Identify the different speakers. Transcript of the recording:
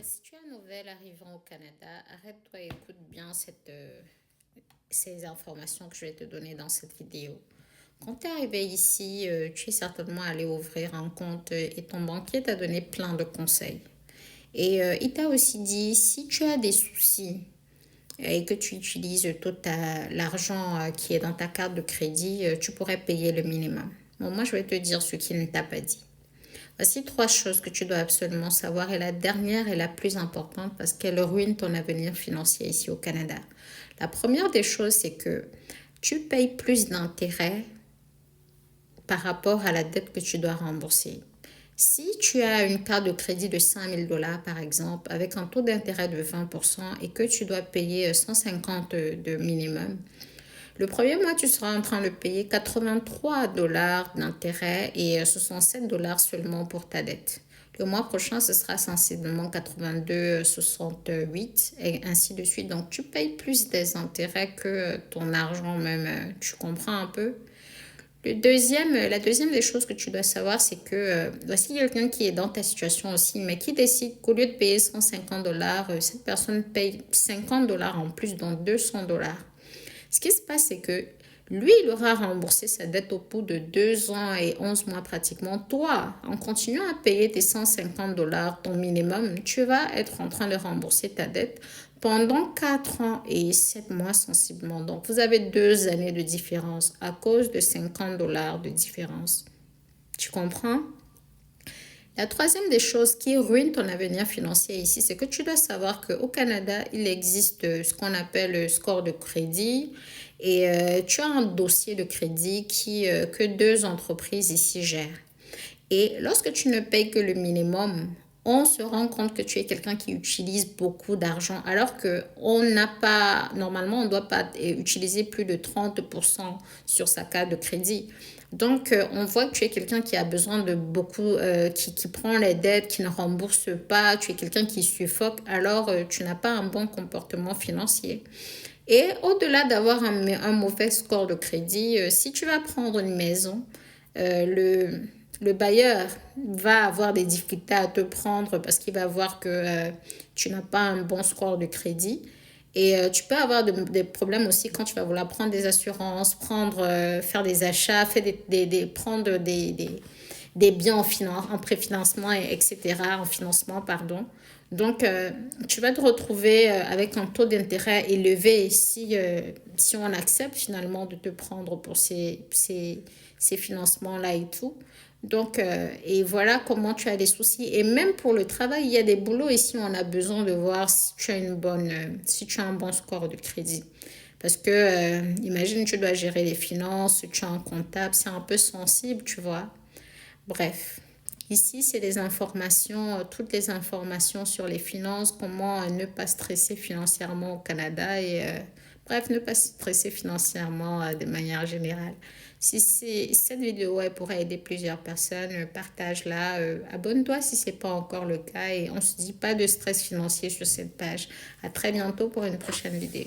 Speaker 1: Si tu es un nouvel arrivant au Canada, arrête-toi et écoute bien ces informations que je vais te donner dans cette vidéo. Quand tu es arrivé ici, tu es certainement allé ouvrir un compte et ton banquier t'a donné plein de conseils. Et il t'a aussi dit, si tu as des soucis et que tu utilises l'argent qui est dans ta carte de crédit, tu pourrais payer le minimum. Bon, moi, je vais te dire ce qu'il ne t'a pas dit. Voici trois choses que tu dois absolument savoir et la dernière est la plus importante parce qu'elle ruine ton avenir financier ici au Canada. La première des choses, c'est que tu payes plus d'intérêts par rapport à la dette que tu dois rembourser. Si tu as une carte de crédit de 5 000 $ par exemple, avec un taux d'intérêt de 20% et que tu dois payer 150 de minimum, le premier mois, tu seras en train de payer 83 $ d'intérêt et 67 $ seulement pour ta dette. Le mois prochain, ce sera sensiblement 82, 68 et ainsi de suite. Donc, tu payes plus des intérêts que ton argent même. Tu comprends un peu? La deuxième des choses que tu dois savoir, c'est que voici quelqu'un qui est dans ta situation aussi, mais qui décide qu'au lieu de payer 150 $, cette personne paye 50 $ en plus, donc 200 $. Ce qui se passe, c'est que lui, il aura remboursé sa dette au bout de 2 ans et 11 mois pratiquement. Toi, en continuant à payer tes 150 $, ton minimum, tu vas être en train de rembourser ta dette pendant 4 ans et 7 mois sensiblement. Donc, vous avez 2 années de différence à cause de 50 $ de différence. Tu comprends? La troisième des choses qui ruine ton avenir financier ici, c'est que tu dois savoir qu'au Canada, il existe ce qu'on appelle le score de crédit et tu as un dossier de crédit que deux entreprises ici gèrent. Et lorsque tu ne payes que le minimum, on se rend compte que tu es quelqu'un qui utilise beaucoup d'argent, alors que normalement, on ne doit pas utiliser plus de 30% sur sa carte de crédit. Donc, on voit que tu es quelqu'un qui a besoin de beaucoup, qui prend les dettes, qui ne rembourse pas, tu es quelqu'un qui suffoque, alors tu n'as pas un bon comportement financier. Et au-delà d'avoir un mauvais score de crédit, si tu vas prendre une maison, le bailleur va avoir des difficultés à te prendre parce qu'il va voir que tu n'as pas un bon score de crédit. Et tu peux avoir des problèmes aussi quand tu vas vouloir prendre des assurances, faire des achats, prendre des biens en préfinancement, etc., en financement, pardon. Donc, tu vas te retrouver avec un taux d'intérêt élevé si on accepte finalement de te prendre pour ces financements-là et tout. Donc, et voilà comment tu as des soucis. Et même pour le travail, il y a des boulots ici, on a besoin de voir si tu as un bon score de crédit. Parce que, imagine, tu dois gérer les finances, tu as un comptable, c'est un peu sensible, tu vois. Bref, ici, c'est les informations, toutes les informations sur les finances, comment ne pas stresser financièrement au Canada et bref, ne pas stresser financièrement de manière générale. Si cette vidéo elle pourrait aider plusieurs personnes, partage-la, abonne-toi si ce n'est pas encore le cas et on ne se dit pas de stress financier sur cette page. À très bientôt pour une prochaine vidéo.